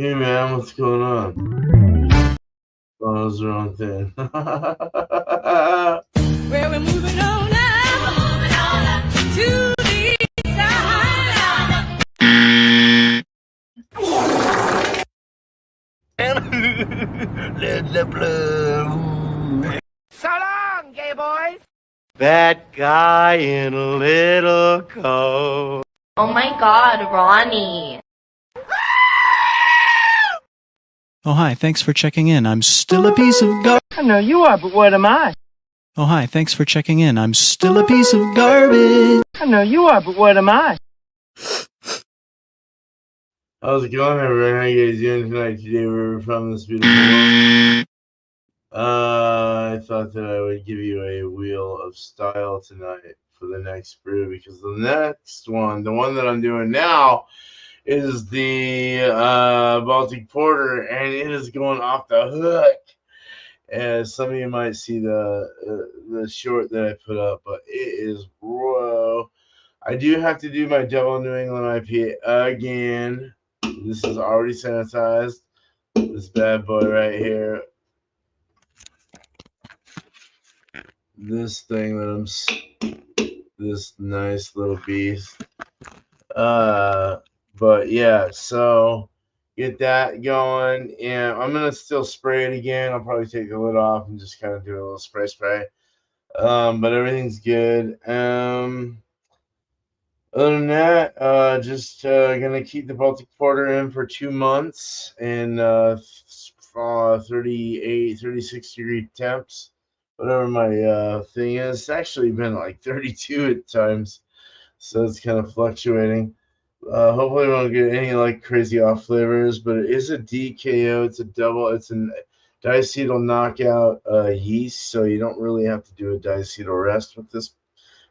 Hey man, what's going on? Oh, that was the wrong thing. Well, we're moving on now to the side. Let the blood. So long, gay boys. That guy in a little coat. Oh my God, Ronnie. Oh, hi, thanks for checking in. I'm still a piece of garbage. I know you are, but what am I? Oh, hi, thanks for checking in. I'm still a piece of garbage. I know you are, but what am I? How's it going, everyone? How you guys doing tonight? Today we're from this beautiful world. I thought that I would give you a wheel of style tonight for the next brew because the next one, the one that I'm doing now, is the Baltic Porter, and it is going off the hook. As some of you might see the short that I put up, but it is raw. I do have to do my double New England IPA again. This is already sanitized. This bad boy right here. This thing that this nice little beast. But yeah, so get that going, and I'm gonna still spray it again. I'll probably take the lid off and just kind of do a little spray. But everything's good. Other than that, just gonna keep the Baltic Porter in for 2 months in 38, 36 degree temps. Whatever my thing is. It's actually been like 32 at times, so it's kind of fluctuating. Hopefully we won't get any like crazy off flavors, but it is a DKO. It's a double. It's a diacetyl knockout yeast, so you don't really have to do a diacetyl rest with this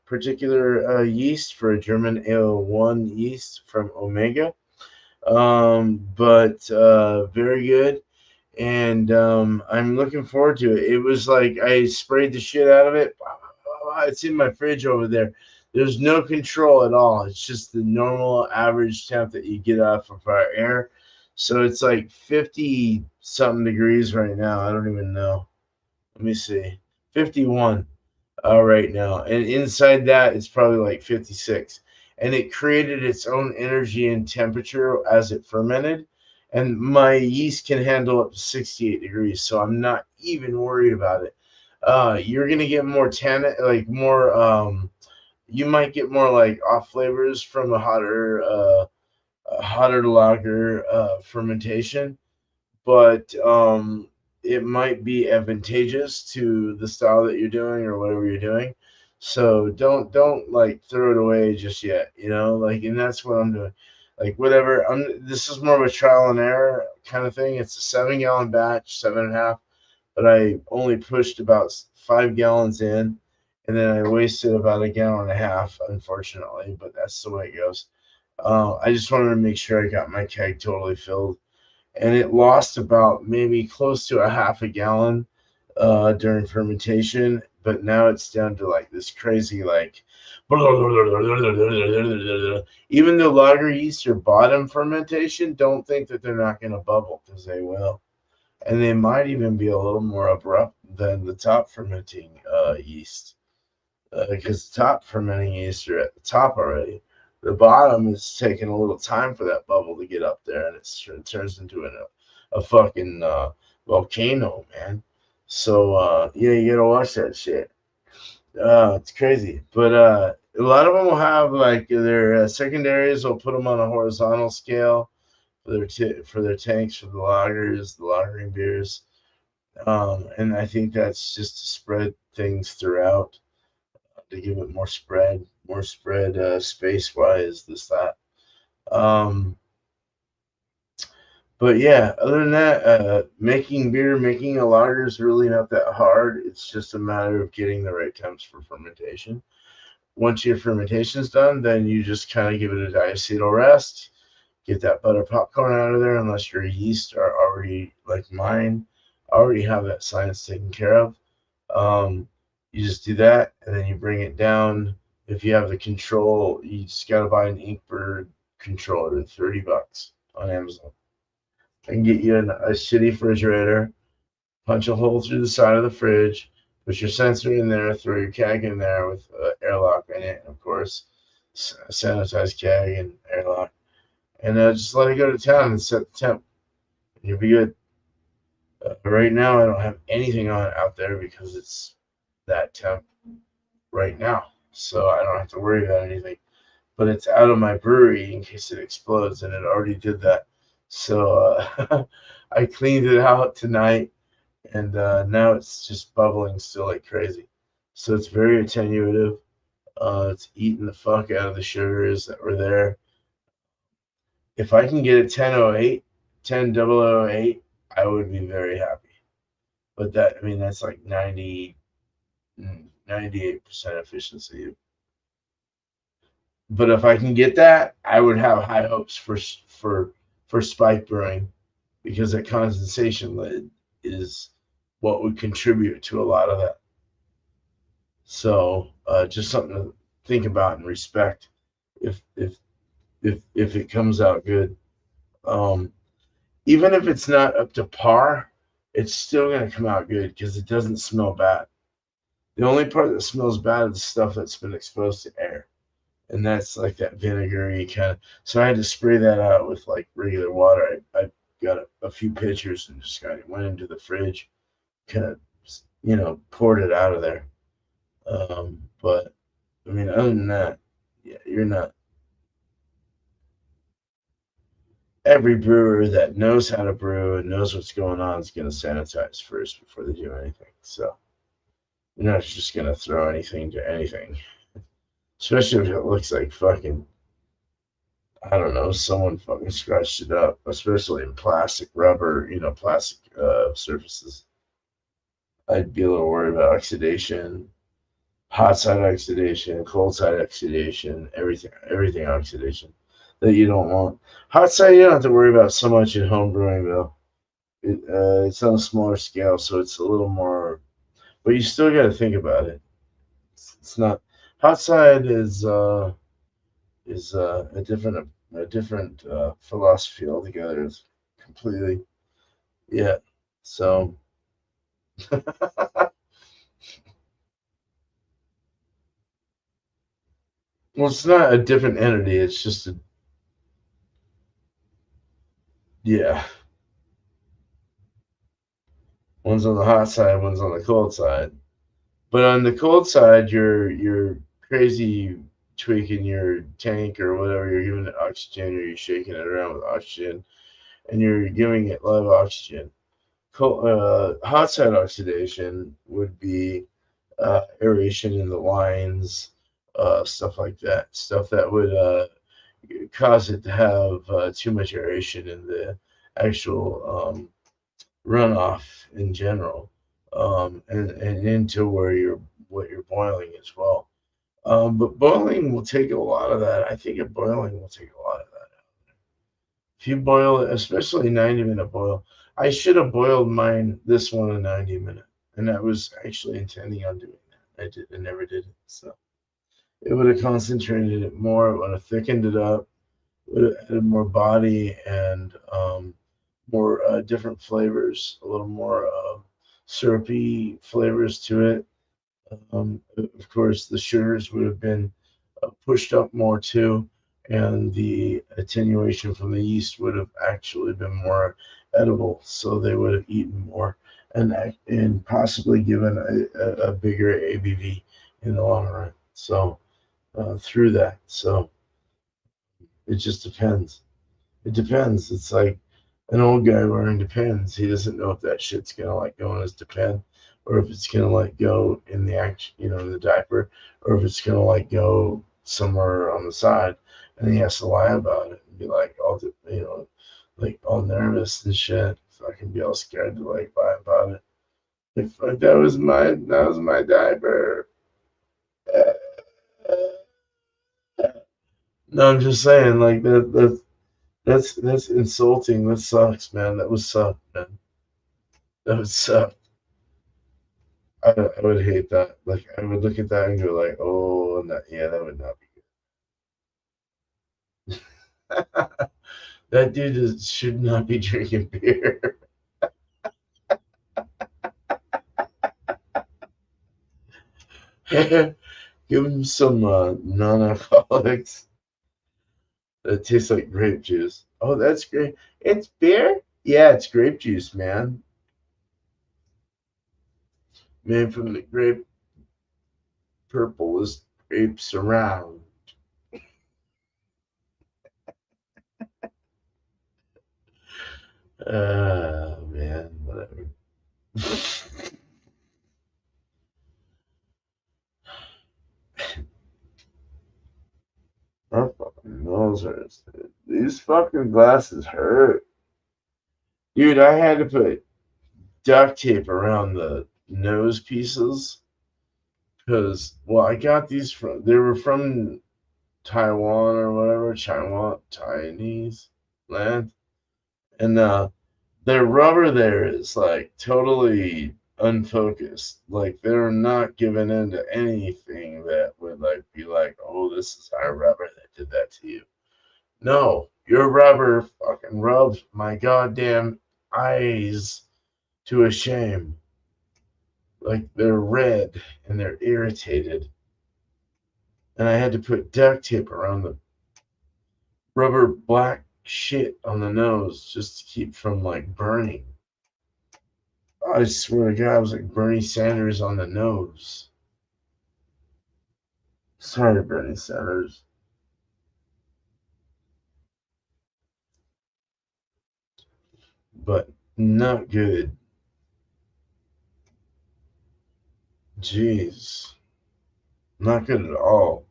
particular yeast for a German Ale1 yeast from Omega. But very good, and I'm looking forward to it. It was like I sprayed the shit out of it. It's in my fridge over there. There's no control at all. It's just the normal average temp that you get off of our air. So it's like 50 something degrees right now. I don't even know. Let me see. 51 right now. And inside that, it's probably like 56. And it created its own energy and temperature as it fermented. And my yeast can handle up to 68 degrees. So I'm not even worried about it. You're going to get more tannin, like more you might get more like off flavors from a hotter lager fermentation, but it might be advantageous to the style that you're doing or whatever you're doing. So don't like throw it away just yet, like, and that's what I'm doing. Like whatever, this is more of a trial and error kind of thing. It's a 7-gallon batch, 7.5, but I only pushed about 5 gallons in, and then I wasted about 1.5 gallons, unfortunately, but that's the way it goes. I just wanted to make sure I got my keg totally filled, and it lost about maybe close to 0.5 gallon during fermentation, but now it's down to like this crazy like even though lager yeast are bottom fermentation, don't think that they're not going to bubble, because they will, and they might even be a little more abrupt than the top fermenting yeast, because top fermenting yeast are at the top already. The bottom is taking a little time for that bubble to get up there, and it turns into a fucking volcano, man. So yeah, you gotta watch that shit. It's crazy, but a lot of them will have like their secondaries. Will put them on a horizontal scale for their tanks, for the lagers, the lagering beers, and I think that's just to spread things throughout, to give it more spread, space wise, that. Um, but yeah, other than that, making beer, making a lager is really not that hard. It's just a matter of getting the right temps for fermentation. Once your fermentation's done, then you just kind of give it a diacetyl rest, get that butter popcorn out of there, unless your yeast are already like mine, already have that science taken care of. You just do that, and then you bring it down. If you have the control, you just got to buy an Inkbird controller, $30 on Amazon. and get you a shitty refrigerator, punch a hole through the side of the fridge, put your sensor in there, throw your keg in there with airlock in it, of course, sanitized keg and airlock, and just let it go to town and set the temp. And you'll be good. Right now, I don't have anything on out there because it's that temp right now, so I don't have to worry about anything. But it's out of my brewery in case it explodes, and it already did that. So I cleaned it out tonight, and now it's just bubbling still like crazy. So it's very attenuative. It's eating the fuck out of the sugars that were there. If I can get a 1008, 10008, I would be very happy. But that's like 98% efficiency. But if I can get that, I would have high hopes for spike brewing, because that condensation lid is what would contribute to a lot of that. So just something to think about and respect if it comes out good. Even if it's not up to par, it's still going to come out good because it doesn't smell bad. The only part that smells bad is the stuff that's been exposed to air. And that's like that vinegary kind of. So I had to spray that out with like regular water. I got a few pitchers and just kind of went into the fridge, kind of, poured it out of there. But I mean, other than that, yeah, you're not. Every brewer that knows how to brew and knows what's going on is going to sanitize first before they do anything. So you're not just going to throw anything to anything, especially if it looks like fucking, I don't know, someone fucking scratched it up, especially in plastic, rubber, plastic surfaces. I'd be a little worried about oxidation, hot side oxidation, cold side oxidation, everything oxidation that you don't want. Hot side you don't have to worry about so much in home brewing though. It's on a smaller scale, so it's a little more, but you still got to think about it. It's not hot side is a different philosophy altogether. It's completely, yeah. So well, it's not a different entity. It's just yeah. One's on the hot side, one's on the cold side. But on the cold side, you're crazy tweaking your tank or whatever. You're giving it oxygen, or you're shaking it around with oxygen, and you're giving it live oxygen. Hot side oxidation would be aeration in the lines, stuff like that. Stuff that would cause it to have too much aeration in the actual runoff in general, and into what you're boiling as well. But boiling will take a lot of that. I think boiling will take a lot of that out. If you boil it, especially 90-minute boil, I should have boiled this one a 90-minute, and I was actually intending on doing that. I never did it. So it would have concentrated it more. It would have thickened it up. Would have added more body and more different flavors, a little more syrupy flavors to it. Of course, the sugars would have been pushed up more too, and the attenuation from the yeast would have actually been more edible, so they would have eaten more and possibly given a bigger ABV in the long run. So through that, so it just depends. It depends. It's like an old guy wearing Depends. He doesn't know if that shit's gonna like go in his Depend, or if it's gonna like go in the in the diaper, or if it's gonna like go somewhere on the side, and he has to lie about it and be like like all nervous and shit. So I can be all scared to like lie about it. Like that was my diaper. No, I'm just saying, like that's insulting. That sucks, man. That would suck, man. That would suck. I would hate that. Like I would look at that and go like, oh, yeah, that would not be good. That dude should not be drinking beer. Give him some non-alcoholics that taste like grape juice. Oh, that's great. It's beer? Yeah, it's grape juice, man. Made from the grape purplest grapes around. Man, whatever. My fucking nose hurts, dude. These fucking glasses hurt. Dude, I had to put duct tape around the nose pieces because, well, I got these from, they were from Taiwan or whatever, Chinese land. And their rubber there is like totally unfocused. Like they're not giving in to anything that would like be like, oh, this is our rubber that did that to you. No, your rubber fucking rubbed my goddamn eyes to a shame. Like they're red and they're irritated. And I had to put duct tape around the rubber black shit on the nose just to keep from like burning. I swear to God, I was like Bernie Sanders on the nose. Sorry, Bernie Sanders. But not good. Jeez. Not good at all.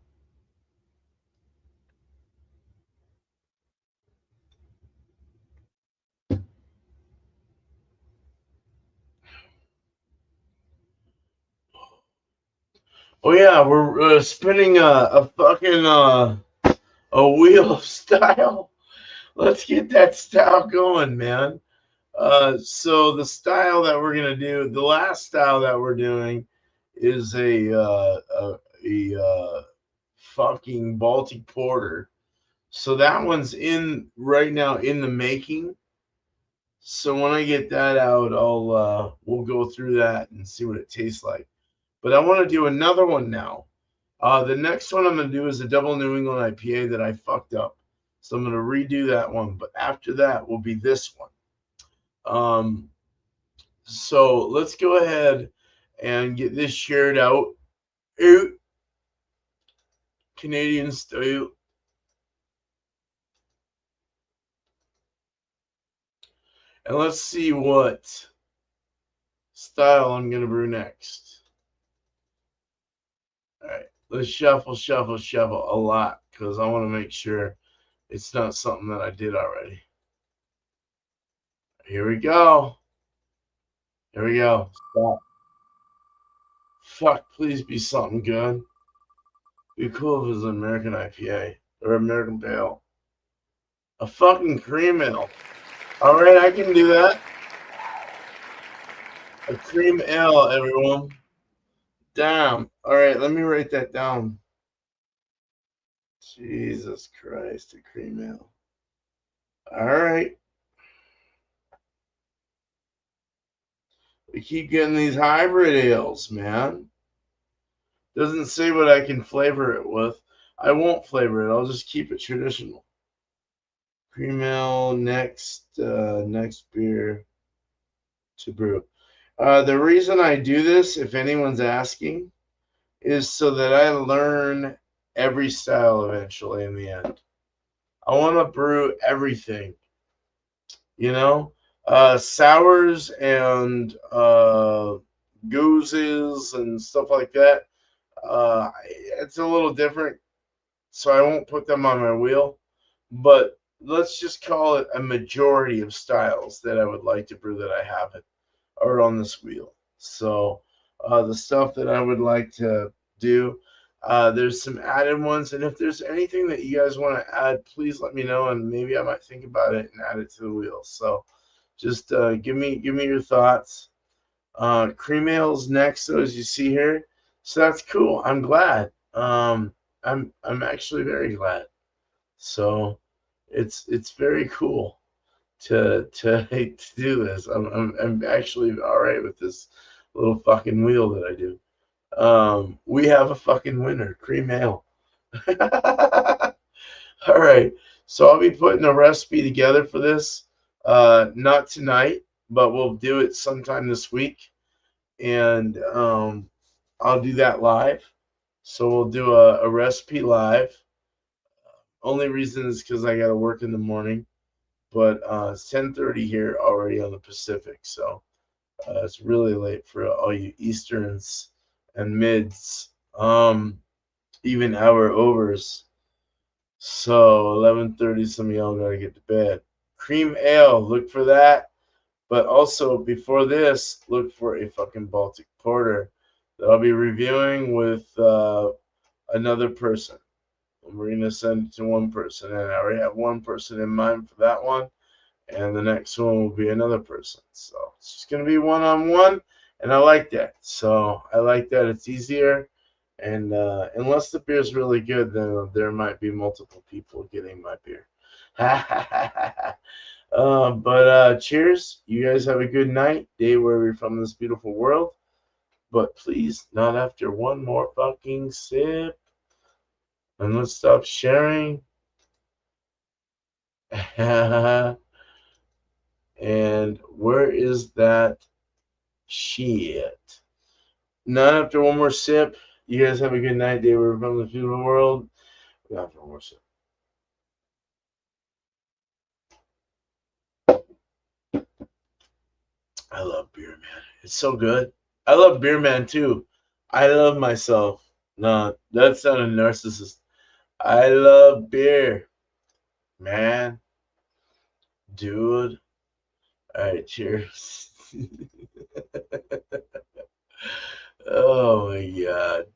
Oh yeah, we're spinning a fucking a wheel of style. Let's get that style going, man. So the style that we're gonna do, the last style that we're doing, is a fucking Baltic Porter. So that one's in right now in the making. So when I get that out, I'll we'll go through that and see what it tastes like. But I want to do another one now. The next one I'm gonna do is a double New England IPA that I fucked up. So I'm gonna redo that one. But after that will be this one. So let's go ahead and get this shared out. Canadian style. And let's see what style I'm going to brew next. All right, let's shuffle a lot because I want to make sure it's not something that I did already. Here we go. Here we go. Stop. Fuck, please be something good. Be cool if it was an American IPA or American Pale. A fucking cream ale. All right, I can do that. A cream ale, everyone. Damn. All right, let me write that down. Jesus Christ, a cream ale. All right. We keep getting these hybrid ales, man. Doesn't say what I can flavor it with. I won't flavor it. I'll just keep it traditional. Cream ale, next beer to brew. The reason I do this, if anyone's asking, is so that I learn every style eventually in the end. I want to brew everything, you know, sours and gooses and stuff like that. It's a little different, so I won't put them on my wheel. But let's just call it a majority of styles that I would like to brew that I haven't are on this wheel. So the stuff that I would like to do, there's some added ones, and if there's anything that you guys want to add, please let me know, and maybe I might think about it and add it to the wheel. So just give me your thoughts. Cream ale's next, so as you see here, so that's cool. I'm glad. I'm actually very glad. So It's very cool to do this. I'm actually all right with this little fucking wheel that I do. We have a fucking winner, cream ale. All right, so I'll be putting a recipe together for this. Not tonight, but we'll do it sometime this week, and I'll do that live. So we'll do a recipe live. Only reason is because I got to work in the morning, but it's 10:30 here already on the Pacific, so it's really late for all you Easterns and mids, even hour overs. So 11:30, some of y'all gotta get to bed. Cream ale, look for that. But also before this, look for a fucking Baltic Porter that I'll be reviewing with another person. We're gonna send it to one person, and I already have one person in mind for that one, and the next one will be another person. So it's just gonna be one-on-one, and I like that. So I like that. It's easier. And unless the beer is really good, then there might be multiple people getting my beer. But cheers. You guys have a good night, day wherever you're from this beautiful world. But please, not after one more fucking sip. And let's stop sharing. And where is that shit? Not after one more sip. You guys have a good night, day wherever you're from this beautiful world. Not after one more sip. I love beer, man. It's so good. I love beer, man, too. I love myself. No, that's not a narcissist. I love beer, man. Dude. All right, cheers. Oh, my God.